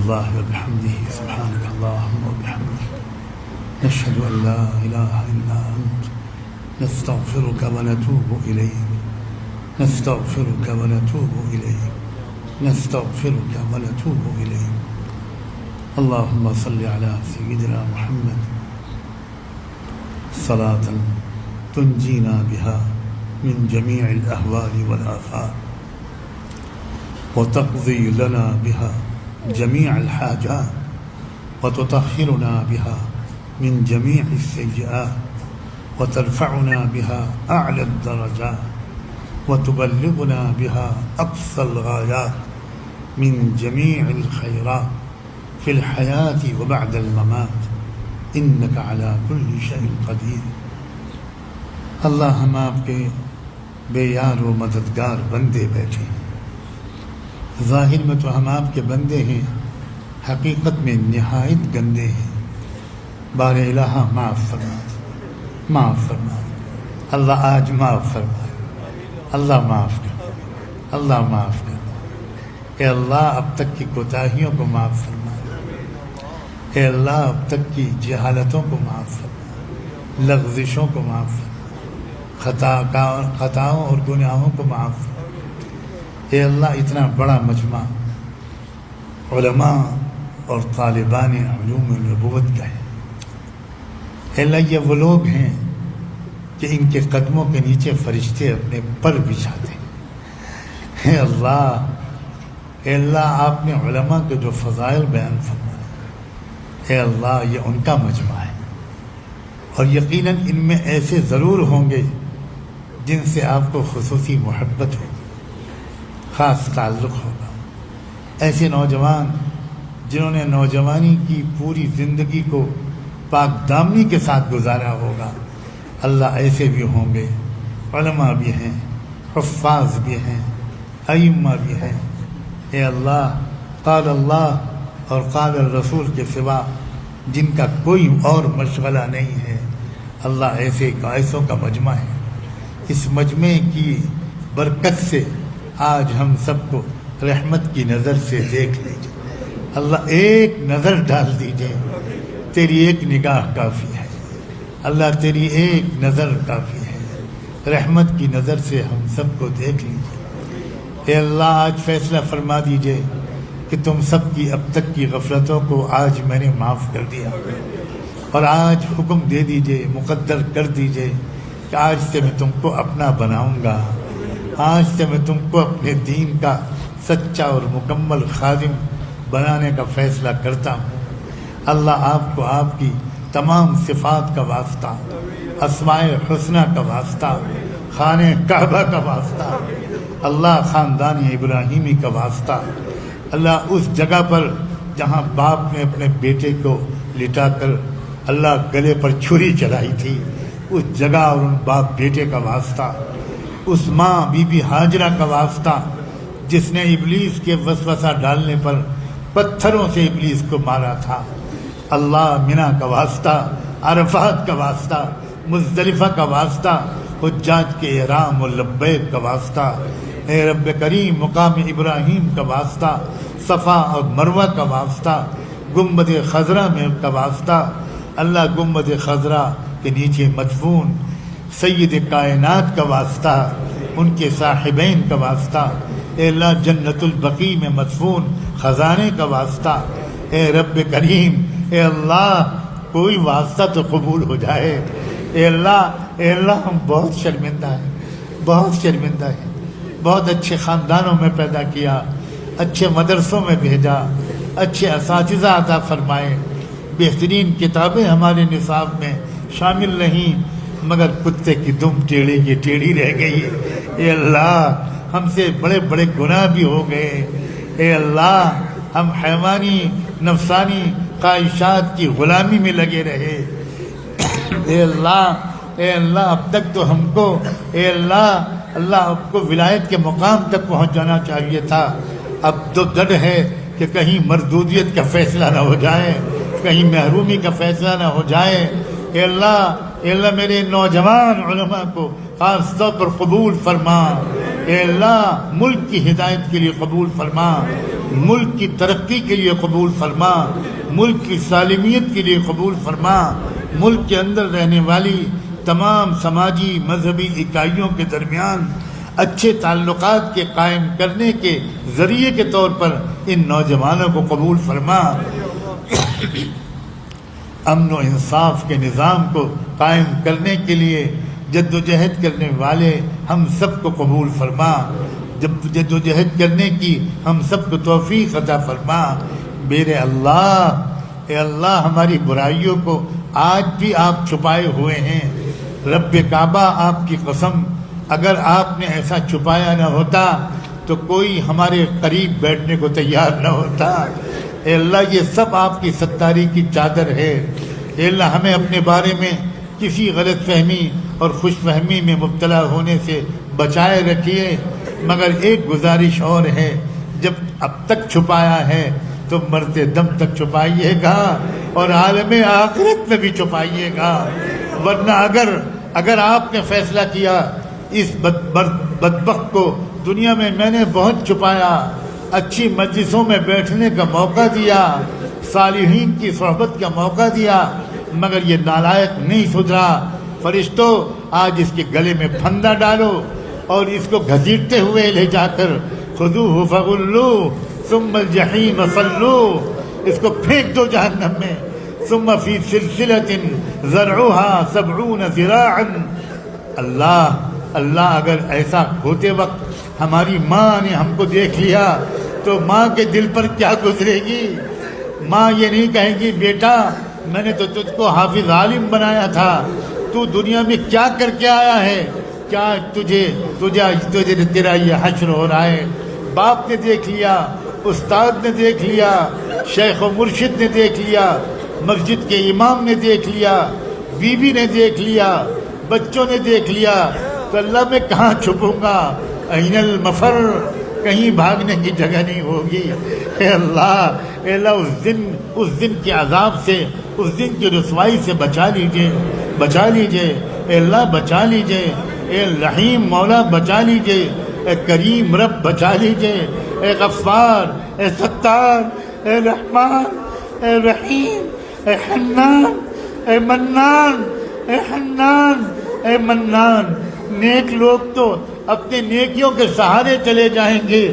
الله وبحمده سبحانك اللهم وبحمدك نشهد أن لا إله إلا أنت نستغفرك ونتوب إليك نستغفرك ونتوب إليك نستغفرك ونتوب إليك اللهم صل على سيدنا محمد صلاة تنجينا بها من جميع الأهوال والآفات وتقضي لنا بها جميع الحاجات وتطهرنا بها من جميع السيئات وترفعنا بها أعلى الدرجات وتبلغنا بها أقصى الغايات من جميع الخيرات في الحياة وبعد الممات إنك على كل شيء قدير. اللہ ہم آپ کے بے یار و مددگار بندے بیٹھے ہیں. ظاہر میں تو ہم آپ کے بندے ہیں، حقیقت میں نہایت گندے ہیں. بار الہ معاف فرما، معاف فرما اللہ، آج معاف فرما، اللہ معاف کر، اللہ معاف کر. اے اللہ اب تک کی کوتاہیوں کو معاف فرما، اے اللہ اب تک کی جہالتوں کو معاف فرما، لغزشوں کو معاف فرما، خطاؤں اور گناہوں کو معاف فرما. اے اللہ اتنا بڑا مجمع علماء اور طالبان علوم النبوت کا ہے. اے اللہ یہ وہ لوگ ہیں کہ ان کے قدموں کے نیچے فرشتے اپنے پر بچھاتے ہیں. اے اللہ آپ نے علماء کے جو فضائل بیان فرمائے، اے اللہ یہ ان کا مجمع ہے، اور یقیناً ان میں ایسے ضرور ہوں گے جن سے آپ کو خصوصی محبت ہو، خاص تعلق ہوگا. ایسے نوجوان جنہوں نے نوجوانی کی پوری زندگی کو پاک دامنی کے ساتھ گزارا ہوگا، اللہ ایسے بھی ہوں گے. علماء بھی ہیں، حفاظ بھی ہیں، ائمہ بھی ہیں. اے اللہ قال اللہ اور قال الرسول کے سوا جن کا کوئی اور مشغلہ نہیں ہے، اللہ ایسوں کا مجمع ہے. اس مجمع کی برکت سے آج ہم سب کو رحمت کی نظر سے دیکھ لیجیے. اللہ ایک نظر ڈال دیجیے، تیری ایک نگاہ کافی ہے. اللہ تیری ایک نظر کافی ہے. رحمت کی نظر سے ہم سب کو دیکھ لیجیے. اے اللہ آج فیصلہ فرما دیجیے کہ تم سب کی اب تک کی غفلتوں کو آج میں نے معاف کر دیا، اور آج حکم دے دیجیے، مقدر کر دیجیے کہ آج سے میں تم کو اپنا بناؤں گا. آج سے میں تم کو اپنے دین کا سچا اور مکمل خادم بنانے کا فیصلہ کرتا ہوں. اللہ آپ کو آپ کی تمام صفات کا واسطہ، اسماء حسنہ کا واسطہ، خانہ کعبہ کا واسطہ، اللہ خاندان ابراہیمی کا واسطہ، اللہ اس جگہ پر جہاں باپ نے اپنے بیٹے کو لٹا کر اللہ گلے پر چھری چلائی تھی، اس جگہ اور ان باپ بیٹے کا واسطہ، اس ماں بی بی ہاجرہ کا واسطہ جس نے ابلیس کے وسوسہ ڈالنے پر پتھروں سے ابلیس کو مارا تھا. اللہ منی کا واسطہ، عرفات کا واسطہ، مزدلفہ کا واسطہ، حجاج کے احرام و لبیک کا واسطہ. اے رب کریم مقام ابراہیم کا واسطہ، صفا اور مروہ کا واسطہ، گنبد خضرا میں کا واسطہ. اللہ گنبد خضرا کے نیچے مدفون سید کائنات کا واسطہ، ان کے صاحبین کا واسطہ. اے اللہ جنت البقیع میں مدفون خزانے کا واسطہ. اے رب کریم، اے اللہ کوئی واسطہ تو قبول ہو جائے. اے اللہ ہم بہت شرمندہ ہیں، بہت شرمندہ ہیں. بہت اچھے خاندانوں میں پیدا کیا، اچھے مدرسوں میں بھیجا، اچھے اساتذہ عطا فرمائے، بہترین کتابیں ہمارے نصاب میں شامل نہیں، مگر کتے کی دم ٹیڑھی کی ٹیڑھی رہ گئی. اے اللہ ہم سے بڑے بڑے گناہ بھی ہو گئے. اے اللہ ہم حیوانی نفسانی خواہشات کی غلامی میں لگے رہے. اے اللہ اب تک تو ہم کو اللہ اب کو ولایت کے مقام تک پہنچ جانا چاہیے تھا. اب تو ڈر ہے کہ کہیں مردودیت کا فیصلہ نہ ہو جائے، کہیں محرومی کا فیصلہ نہ ہو جائے. اے اللہ میرے نوجوان علماء کو خاص طور پر قبول فرما. اے اللہ ملک کی ہدایت کے لیے قبول فرما. ملک کی ترقی کے لیے قبول فرما، ملک کی سالمیت کے لیے قبول فرما، ملک کے اندر رہنے والی تمام سماجی مذہبی اکائیوں کے درمیان اچھے تعلقات کے قائم کرنے کے ذریعے کے طور پر ان نوجوانوں کو قبول فرما، امن و انصاف کے نظام کو قائم کرنے کے لیے جد و جہد کرنے والے ہم سب کو قبول فرما، جد و جہد کرنے کی ہم سب کو توفیق عطا فرما۔ میرے اللہ، اے اللہ ہماری برائیوں کو آج بھی آپ چھپائے ہوئے ہیں۔ رب کعبہ آپ کی قسم، اگر آپ نے ایسا چھپایا نہ ہوتا تو کوئی ہمارے قریب بیٹھنے کو تیار نہ ہوتا۔ اے اللہ یہ سب آپ کی ستاری کی چادر ہے۔ اے اللہ ہمیں اپنے بارے میں کسی غلط فہمی اور خوش فہمی میں مبتلا ہونے سے بچائے رکھیے، مگر ایک گزارش اور ہے، جب اب تک چھپایا ہے تو مرتے دم تک چھپائیے گا اور عالم آخرت میں بھی چھپائیے گا، ورنہ اگر آپ نے فیصلہ کیا اس بدبخت کو دنیا میں نے بہت چھپایا، اچھی مجلسوں میں بیٹھنے کا موقع دیا، صالحین کی صحبت کا موقع دیا، مگر یہ نالائق نہیں سدھرا، فرشتوں آج اس کے گلے میں پھندا ڈالو اور اس کو گھسیٹتے ہوئے لے جا کر خذوہ فغلوہ ثم الجحیم صلوہ، اس کو پھینک دو جہنم میں، ثم فی سلسلۃ ذرعها 70 ذراعا۔ اللہ اگر ایسا ہوتے وقت ہماری ماں نے ہم کو دیکھ لیا تو ماں کے دل پر کیا گزرے گی؟ ماں یہ نہیں کہے گی بیٹا میں نے تو تجھ کو حافظ عالم بنایا تھا، تو دنیا میں کیا کر کے آیا ہے؟ کیا تجھے تیرا یہ حشر ہو رہا ہے؟ باپ نے دیکھ لیا، استاد نے دیکھ لیا، شیخ و مرشد نے دیکھ لیا، مسجد کے امام نے دیکھ لیا، بیوی نے دیکھ لیا، بچوں نے دیکھ لیا، تو اللہ میں کہاں چھپوں گا؟ این المفر، کہیں بھاگنے کی جگہ نہیں ہوگی۔ اے اللہ اس دن کے عذاب سے، اس دن کی رسوائی سے بچا لیجئے، اے اللہ بچا لیجئے، اے رحیم مولا بچا لیجئے، اے کریم رب بچا لیجئے، اے غفار، اے ستار، اے رحمان، اے رحیم، اے حنان، اے منان، اے حنان، اے منان۔ نیک لوگ تو اپنے نیکیوں کے سہارے چلے جائیں گے،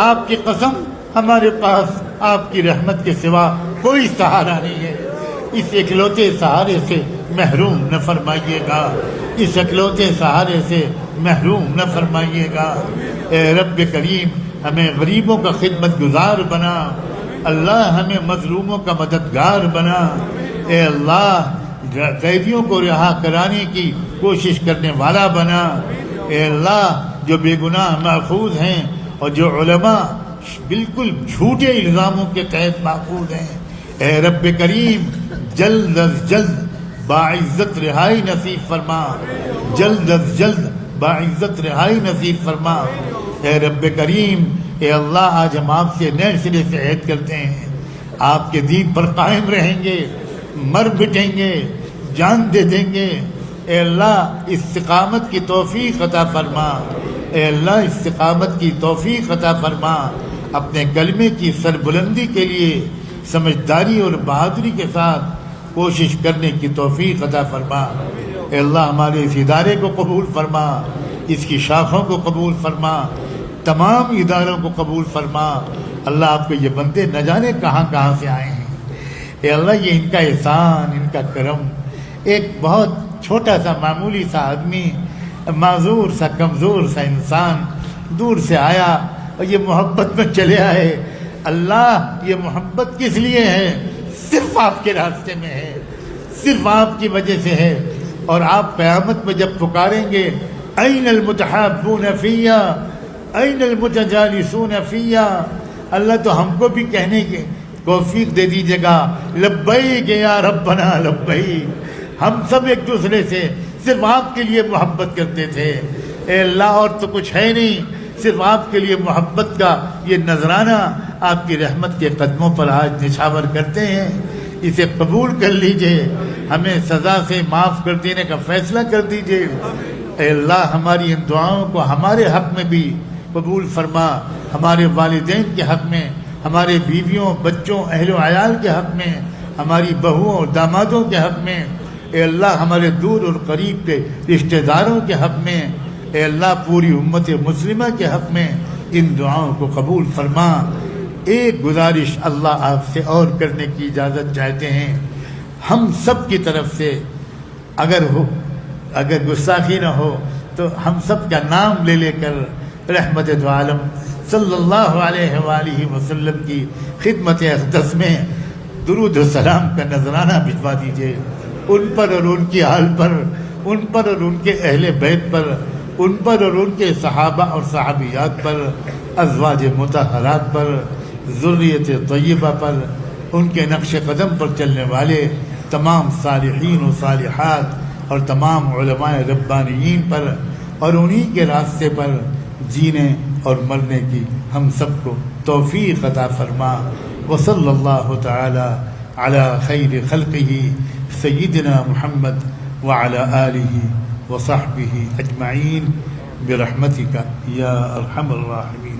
آپ کی قسم ہمارے پاس آپ کی رحمت کے سوا کوئی سہارا نہیں ہے، اس اکلوتے سہارے سے محروم نہ فرمائیے گا، اس اکلوتے سہارے سے محروم نہ فرمائیے گا۔ اے رب کریم ہمیں غریبوں کا خدمت گزار بنا، اللہ ہمیں مظلوموں کا مددگار بنا، اے اللہ قیدیوں کو رہا کرانے کی کوشش کرنے والا بنا، اے اللہ جو بے گناہ محفوظ ہیں اور جو علماء بالکل جھوٹے الزاموں کے تحت محفوظ ہیں، اے رب کریم جلد از جلد باعزت رہائی نصیب فرما، جلد از جلد باعزت رہائی نصیب فرما۔ اے رب کریم، اے اللہ آج ہم آپ سے نئے سرے سے عہد کرتے ہیں، آپ کے دین پر قائم رہیں گے، مر مٹیں گے، جان دے دیں گے۔ اے اللہ استقامت کی توفیق عطا فرما، اے اللہ استقامت کی توفیق عطا فرما، اپنے کلمے کی سربلندی کے لیے سمجھداری اور بہادری کے ساتھ کوشش کرنے کی توفیق عطا فرما۔ اے اللہ ہمارے اس ادارے کو قبول فرما، اس کی شاخوں کو قبول فرما، تمام اداروں کو قبول فرما۔ اللہ آپ کے یہ بندے نہ جانے کہاں کہاں سے آئے ہیں، اے اللہ یہ ان کا احسان، ان کا کرم، ایک بہت چھوٹا سا معمولی سا آدمی، معذور سا کمزور سا انسان دور سے آیا اور یہ محبت میں چلے آئے۔ اللہ یہ محبت کس لیے ہے؟ صرف آپ کے راستے میں ہے، صرف آپ کی وجہ سے ہے، اور آپ قیامت میں جب پکاریں گے این المتحابون فیا این المتجالسون فیا، اللہ تو ہم کو بھی کہنے کے توفیق دے دیجیے گا لبیک یا ربنا لبیک۔ ہم سب ایک دوسرے سے صرف آپ کے لیے محبت کرتے تھے، اے اللہ اور تو کچھ ہے نہیں، صرف آپ کے لیے محبت کا یہ نذرانہ آپ کی رحمت کے قدموں پر آج نچھاور کرتے ہیں، اسے قبول کر لیجئے، ہمیں سزا سے معاف کر دینے کا فیصلہ کر دیجئے۔ اے اللہ ہماری ان دعاؤں کو ہمارے حق میں بھی قبول فرما، ہمارے والدین کے حق میں ہمارے بیویوں، بچوں، اہل و عیال کے حق میں، ہماری بہوؤں اور دامادوں کے حق میں، اے اللہ ہمارے دور اور قریب کے رشتہ داروں کے حق میں، اے اللہ پوری امت مسلمہ کے حق میں ان دعاؤں کو قبول فرما۔ ایک گزارش اللہ آپ سے اور کرنے کی اجازت چاہتے ہیں، ہم سب کی طرف سے اگر گستاخی نہ ہو تو ہم سب کا نام لے لے کر رحمت دو عالم صلی اللہ علیہ وآلہ وسلم کی خدمت اقدس میں درود و سلام کا نذرانہ بھجوا دیجیے، ان پر اور ان کی حال پر، ان پر اور ان کے اہل بیت پر، ان پر اور ان کے صحابہ اور صحابیات پر، ازواج مطہرات پر، ذریت طیبہ پر، ان کے نقش قدم پر چلنے والے تمام صالحین و صالحات اور تمام علماء ربانیین پر، اور انہی کے راستے پر جینے اور مرنے کی ہم سب کو توفیق عطا فرما۔ وصلی اللہ تعالی علی خیر خلقہ سیدنا محمد وعلی آلہ وصحبہ اجمعین برحمتک یا ارحم الراحمین۔